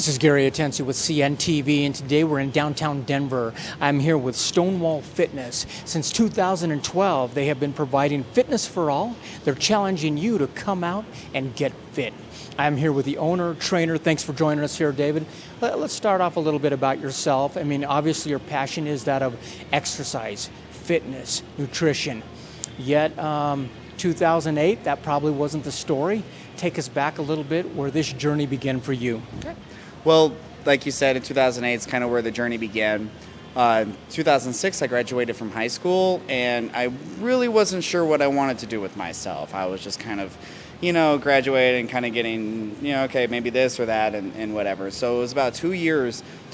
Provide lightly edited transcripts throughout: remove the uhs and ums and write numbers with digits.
This is Gary Atensi with CNTV, and today we're in downtown Denver. I'm here with Stonewall Fitness. Since 2012, they have been providing fitness for all. They're challenging you to come out and get fit. I'm here with the owner, trainer. Thanks for joining us here, David. Let's start off a little bit about yourself. I mean, obviously your passion is that of exercise, fitness, nutrition. Yet, 2008, that probably wasn't the story. Take us back a little bit where this journey began for you. Okay. Well, like you said, in 2008 is kind of where the journey began. 2006, I graduated from high school, and I really wasn't sure what I wanted to do with myself. I was just kind of, graduating, kind of getting, okay, maybe this or that and whatever. So it was about 2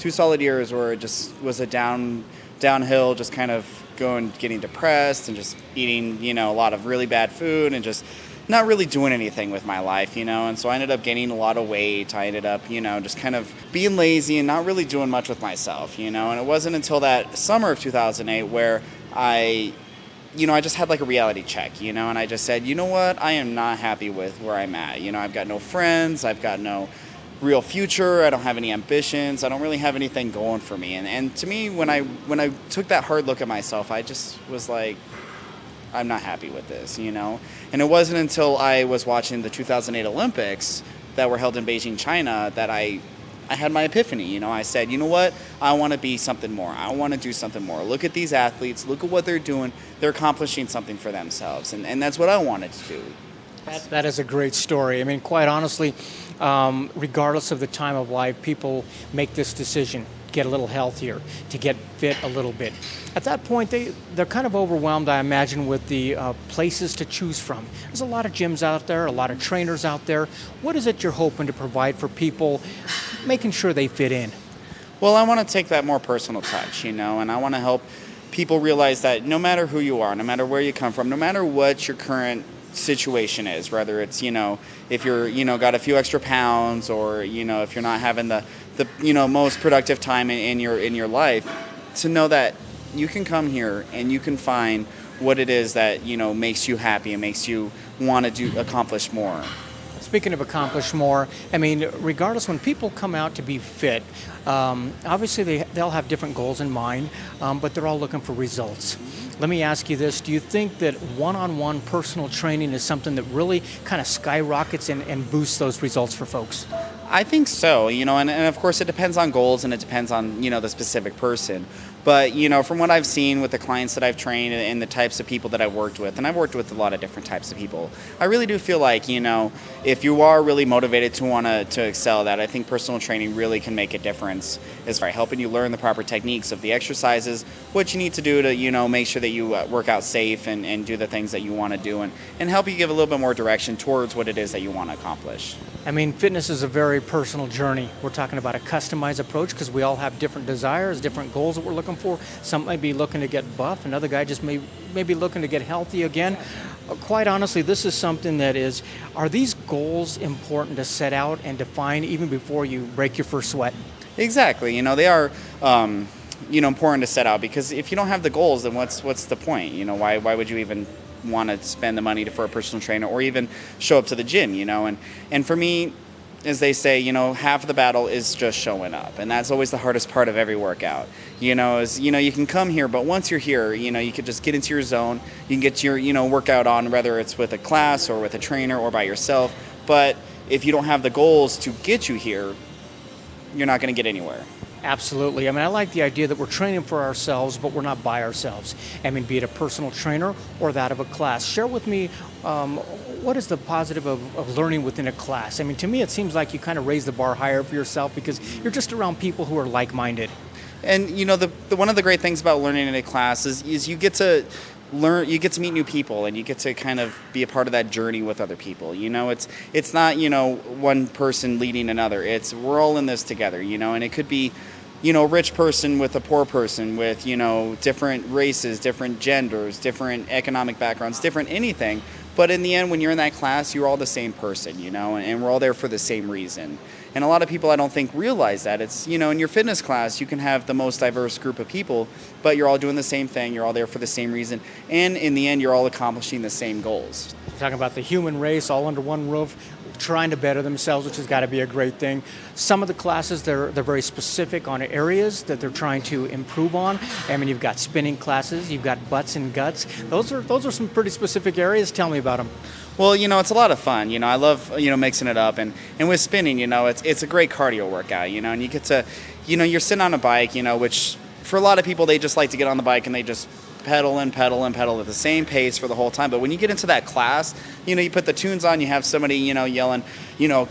solid years where it just was a downhill, just kind of getting depressed and just eating, a lot of really bad food and just not really doing anything with my life, and so I ended up gaining a lot of weight. I ended up, just kind of being lazy and not really doing much with myself, and it wasn't until that summer of 2008 where I just had like a reality check, and I just said, you know what, I am not happy with where I'm at. I've got no friends, I've got no real future, I don't have any ambitions, I don't really have anything going for me. And to me, when I took that hard look at myself, I just was like, I'm not happy with this, And it wasn't until I was watching the 2008 Olympics that were held in Beijing, China, that I had my epiphany. I said, you know what? I want to be something more. I want to do something more. Look at these athletes. Look at what they're doing. They're accomplishing something for themselves. And that's what I wanted to do. That is a great story. I mean, quite honestly, regardless of the time of life, people make this decision, get a little healthier, to get fit a little bit. At that point, they're kind of overwhelmed, I imagine, with the places to choose from. There's a lot of gyms out there, a lot of trainers out there. What is it you're hoping to provide for people, making sure they fit in? Well, I want to take that more personal touch, and I want to help people realize that no matter who you are, no matter where you come from, no matter what your current situation is, whether it's, if you're, got a few extra pounds, or, if you're not having the most productive time in your life, to know that you can come here and you can find what it is that, makes you happy and makes you want to accomplish more. Speaking of accomplish more, I mean, regardless, when people come out to be fit, obviously they'll have different goals in mind, but they're all looking for results. Let me ask you this. Do you think that one-on-one personal training is something that really kind of skyrockets and boosts those results for folks? I think so, and of course it depends on goals and it depends on, the specific person. But, from what I've seen with the clients that I've trained and the types of people that I've worked with, and I've worked with a lot of different types of people, I really do feel like, if you are really motivated to want to excel, that I think personal training really can make a difference as far as helping you learn the proper techniques of the exercises, what you need to do to, make sure that you work out safe and do the things that you want to do, and help you give a little bit more direction towards what it is that you want to accomplish. I mean, fitness is a very personal journey. We're talking about a customized approach because we all have different desires, different goals that we're looking for. Some may be looking to get buff, another guy just may be looking to get healthy again. Quite honestly, this is something that are these goals important to set out and define even before you break your first sweat? Exactly. They are important to set out, because if you don't have the goals, then what's the point? Why would you even want to spend the money for a personal trainer or even show up to the gym, and for me, as they say, half of the battle is just showing up, and that's always the hardest part of every workout. You can come here, but once you're here, you can just get into your zone. You can get your workout on, whether it's with a class or with a trainer or by yourself. But if you don't have the goals to get you here, you're not going to get anywhere. Absolutely. I mean, I like the idea that we're training for ourselves, but we're not by ourselves. I mean, be it a personal trainer or that of a class. Share with me, what is the positive of learning within a class? I mean, to me, it seems like you kind of raise the bar higher for yourself because you're just around people who are like-minded. And, one of the great things about learning in a class is you get to learn, you get to meet new people, and you get to kind of be a part of that journey with other people. It's not, one person leading another. We're all in this together, and it could be, a rich person with a poor person with, different races, different genders, different economic backgrounds, different anything. But in the end, when you're in that class, you're all the same person, and we're all there for the same reason. And a lot of people, I don't think, realize that. It's, in your fitness class, you can have the most diverse group of people, but you're all doing the same thing. You're all there for the same reason. And in the end, you're all accomplishing the same goals. Talking about the human race all under one roof. trying to better themselves, which has got to be a great thing. Some of the classes, they're very specific on areas that they're trying to improve on. I mean, you've got spinning classes, you've got butts and guts. Those are some pretty specific areas. Tell me about them. Well, it's a lot of fun. I love, mixing it up. And with spinning, it's a great cardio workout, and you get to, you're sitting on a bike, which for a lot of people, they just like to get on the bike and they just pedal and pedal and pedal at the same pace for the whole time. But when you get into that class, you put the tunes on, you have somebody, yelling,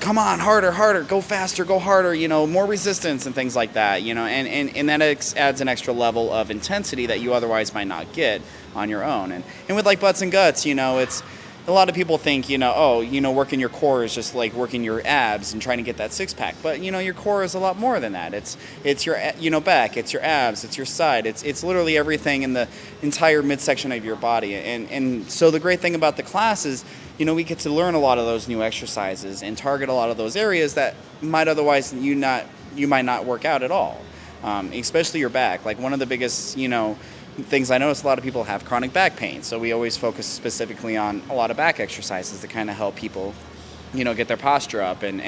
come on, harder, harder, go faster, go harder, more resistance and things like that, and that adds an extra level of intensity that you otherwise might not get on your own. And with like butts and guts, it's, a lot of people think, working your core is just like working your abs and trying to get that six-pack. But, your core is a lot more than that. It's your, back, it's your abs, it's your side. It's literally everything in the entire midsection of your body. And so the great thing about the class is, we get to learn a lot of those new exercises and target a lot of those areas that might otherwise you might not work out at all, especially your back. Like one of the biggest, things I notice, a lot of people have chronic back pain, so we always focus specifically on a lot of back exercises to kind of help people, get their posture up and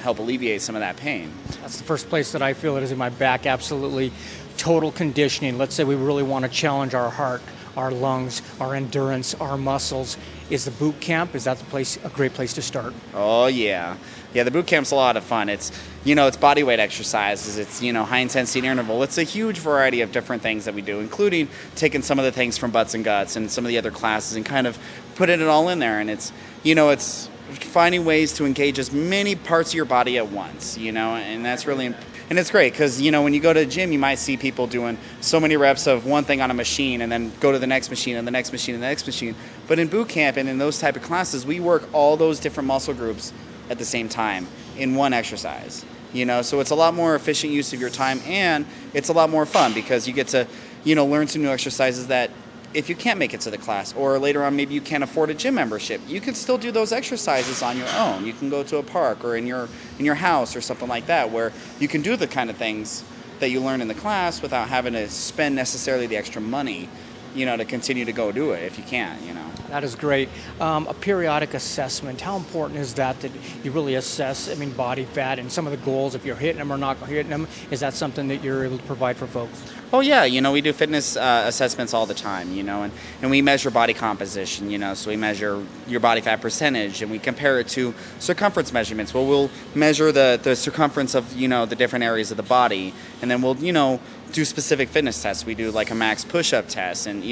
help alleviate some of that pain. That's the first place that I feel it is in my back. Absolutely, total conditioning. Let's say we really want to challenge our heart, our lungs, our endurance, our muscles. Is the boot camp, is that a great place to start? Oh yeah. Yeah, the boot camp's a lot of fun. It's, it's body weight exercises. It's, high intensity interval. It's a huge variety of different things that we do, including taking some of the things from Butts and Guts and some of the other classes and kind of putting it all in there. And it's, it's finding ways to engage as many parts of your body at once, and that's really and it's great because, when you go to the gym, you might see people doing so many reps of one thing on a machine and then go to the next machine and the next machine and the next machine. But in boot camp and in those type of classes, we work all those different muscle groups at the same time in one exercise, so it's a lot more efficient use of your time, and it's a lot more fun because you get to, learn some new exercises that if you can't make it to the class or later on maybe you can't afford a gym membership, you can still do those exercises on your own. You can go to a park or in your house or something like that where you can do the kind of things that you learn in the class without having to spend necessarily the extra money, to continue to go do it if you can, That is great. A periodic assessment, how important is that you really assess, body fat and some of the goals, if you're hitting them or not hitting them? Is that something that you're able to provide for folks? Oh yeah, we do fitness assessments all the time, and we measure body composition, so we measure your body fat percentage and we compare it to circumference measurements. Well, we'll measure the circumference of, the different areas of the body, and then we'll, do specific fitness tests. We do like a max push-up test and,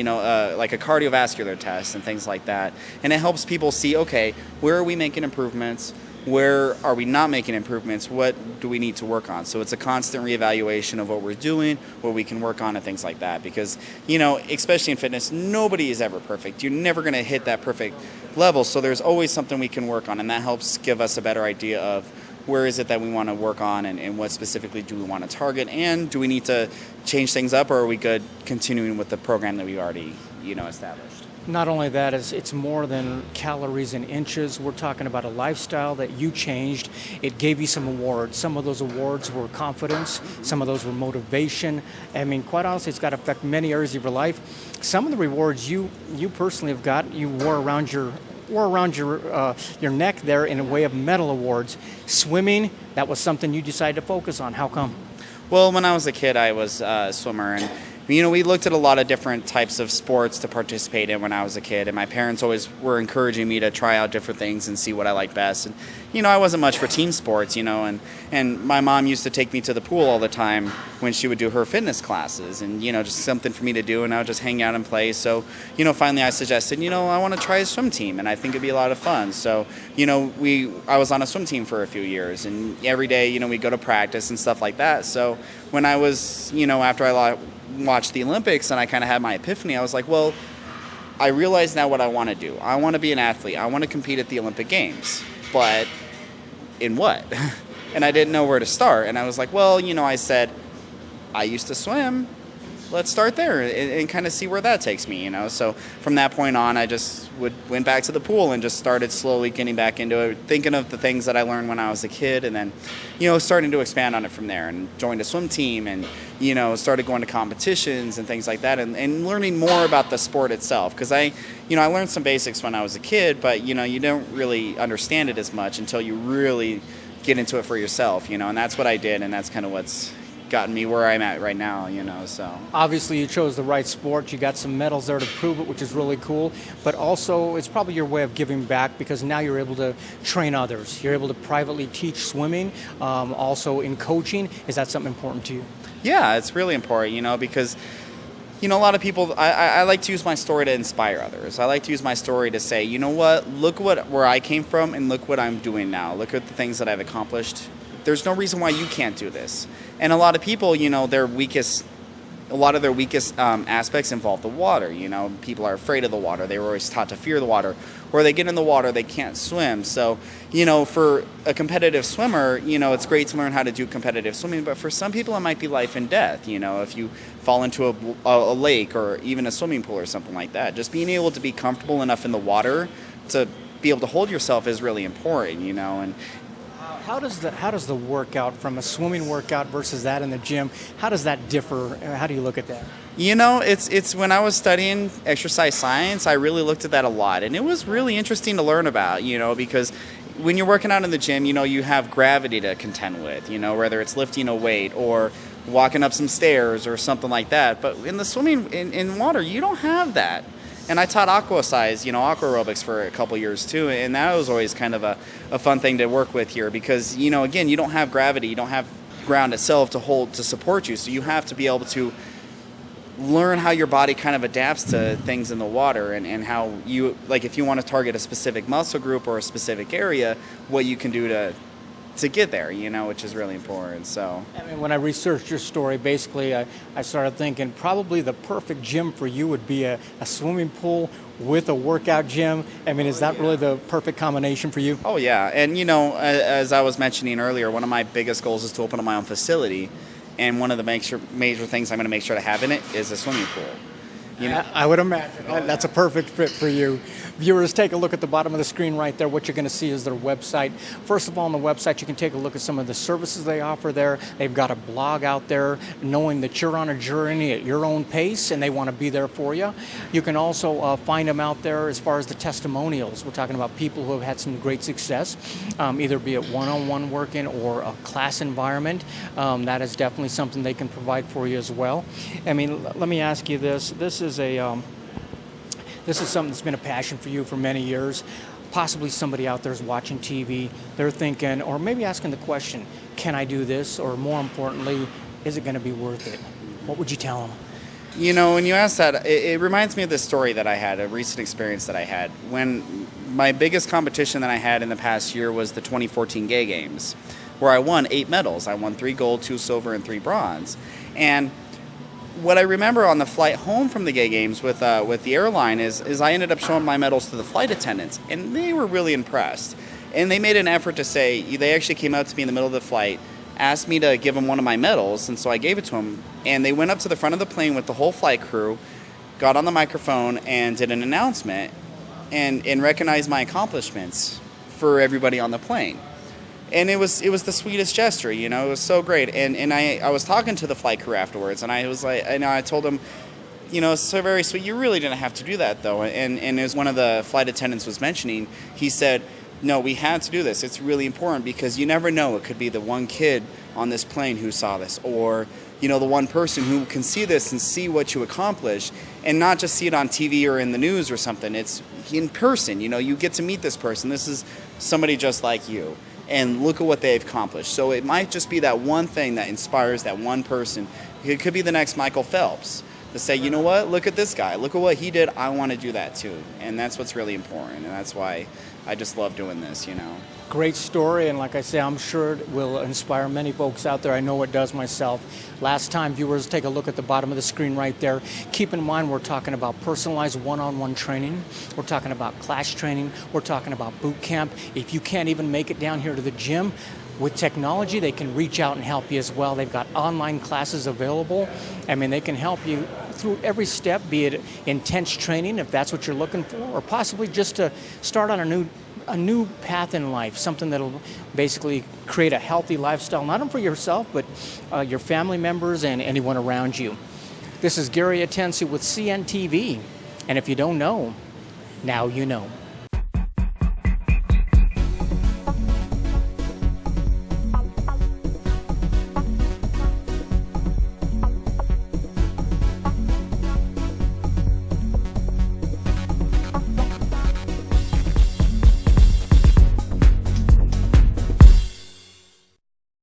like a cardiovascular test and things like that. And it helps people see, okay, where are we making improvements? Where are we not making improvements? What do we need to work on? So it's a constant reevaluation of what we're doing, what we can work on, and things like that. Because, especially in fitness, nobody is ever perfect. You're never going to hit that perfect level. So there's always something we can work on, and that helps give us a better idea of where is it that we want to work on and what specifically do we want to target, and do we need to change things up, or are we good continuing with the program that we already, established? Not only that, it's more than calories and inches. We're talking about a lifestyle that you changed. It gave you some awards. Some of those awards were confidence. Some of those were motivation. Quite honestly, it's got to affect many areas of your life. Some of the rewards you personally have got, you wore around your neck there in a way of medal awards. Swimming, that was something you decided to focus on. How come? Well, when I was a kid, I was a swimmer, and we looked at a lot of different types of sports to participate in when I was a kid, and my parents always were encouraging me to try out different things and see what I liked best. And I wasn't much for team sports, and my mom used to take me to the pool all the time when she would do her fitness classes, and just something for me to do, and I would just hang out and play. So finally I suggested, I want to try a swim team, and I think it'd be a lot of fun. So I was on a swim team for a few years, and every day we'd go to practice and stuff like that. So when I was after I watched the Olympics and I kind of had my epiphany, I was like, well, I realize now what I want to do. I want to be an athlete. I want to compete at the Olympic Games, but in what? And I didn't know where to start. And I was like, well, I said, I used to swim. let's start there and kind of see where that takes me, you know. So from that point on, I just went back to the pool and just started slowly getting back into it, thinking of the things that I learned when I was a kid, and then, you know, starting to expand on it from there, and joined a swim team, and, you know, started going to competitions and things like that, and learning more about the sport itself. Because I learned some basics when I was a kid, but, you know, you don't really understand it as much until you really get into it for yourself, you know, and that's what I did, and that's kind of what's gotten me where I'm at right now, you know. So obviously you chose the right sport. You got some medals there to prove it, which is really cool. But also it's probably your way of giving back, because now you're able to train others. You're able to privately teach swimming, also in coaching. Is that something important to you? Yeah, it's really important, you know, because, you know, a lot of people, I like to use my story to inspire others. I like to use my story to say, you know what, look where I came from and look what I'm doing now. Look at the things that I've accomplished. There's no reason why you can't do this. And a lot of people, you know, a lot of their weakest aspects involve the water. You know, people are afraid of the water. They were always taught to fear the water. Or they get in the water, they can't swim. So, you know, for a competitive swimmer, you know, it's great to learn how to do competitive swimming. But for some people, it might be life and death. You know, if you fall into a lake or even a swimming pool or something like that, just being able to be comfortable enough in the water to be able to hold yourself is really important, you know. And how does the workout from a swimming workout versus that in the gym, how does that differ? How do you look at that? You know, it's when I was studying exercise science, I really looked at that a lot, and it was really interesting to learn about, you know, because when you're working out in the gym, you know, you have gravity to contend with, you know, whether it's lifting a weight or walking up some stairs or something like that. But in the swimming, in water, you don't have that. And I taught aqua aerobics for a couple years too, and that was always kind of a fun thing to work with here, because, you know, again, you don't have gravity, you don't have ground itself to support you, so you have to be able to learn how your body kind of adapts to things in the water, and how you, like, if you want to target a specific muscle group or a specific area, what you can do to get there, you know, which is really important. So I mean, when I researched your story, basically I started thinking probably the perfect gym for you would be a swimming pool with a workout gym. I mean, is that really the perfect combination for you? Oh yeah, and you know, as I was mentioning earlier, one of my biggest goals is to open up my own facility, and one of the major things I'm going to make sure to have in it is a swimming pool. You know? I would imagine that's a perfect fit for you. Viewers, take a look at the bottom of the screen right there. What you're going to see is their website. First of all, on the website, you can take a look at some of the services they offer there. They've got a blog out there, knowing that you're on a journey at your own pace and they want to be there for you. You can also find them out there as far as the testimonials. We're talking about people who have had some great success, either be it one-on-one working or a class environment. That is definitely something they can provide for you as well. I mean, let me ask you this. This is something that's been a passion for you for many years. Possibly somebody out there is watching TV. They're thinking, or maybe asking the question, can I do this? Or more importantly, is it going to be worth it? What would you tell them? You know, when you ask that, it reminds me of this story that I had, a recent experience that I had. When my biggest competition that I had in the past year was the 2014 Gay Games, where I won 8 medals. I won 3 gold, 2 silver, and 3 bronze. And what I remember on the flight home from the Gay Games with the airline is I ended up showing my medals to the flight attendants, and they were really impressed. And they made an effort to say, they actually came out to me in the middle of the flight, asked me to give them one of my medals, and so I gave it to them. And they went up to the front of the plane with the whole flight crew, got on the microphone, and did an announcement and recognized my accomplishments for everybody on the plane. And it was the sweetest gesture, you know. It was so great. And I was talking to the flight crew afterwards, and I was like, and I told them, you know, it's so very sweet. You really didn't have to do that, though. And as one of the flight attendants was mentioning, he said, no, we had to do this. It's really important, because you never know. It could be the one kid on this plane who saw this, or, you know, the one person who can see this and see what you accomplished, and not just see it on TV or in the news or something. It's in person. You know, you get to meet this person. This is somebody just like you. And look at what they've accomplished. So it might just be that one thing that inspires that one person. It could be the next Michael Phelps to say, you know what, look at this guy. Look at what he did. I want to do that too. And that's what's really important. And that's why I just love doing this, you know. Great story, and like I say, I'm sure it will inspire many folks out there. I know it does myself. Last time, viewers, take a look at the bottom of the screen right there. Keep in mind, we're talking about personalized one-on-one training. We're talking about class training. We're talking about boot camp. If you can't even make it down here to the gym, With technology, they can reach out and help you as well. They've got online classes available. I mean, they can help you through every step, be it intense training, if that's what you're looking for, or possibly just to start on a new path in life, something that'll basically create a healthy lifestyle, not only for yourself, but your family members and anyone around you. This is Gary Atensi with CNTV, and if you don't know, now you know.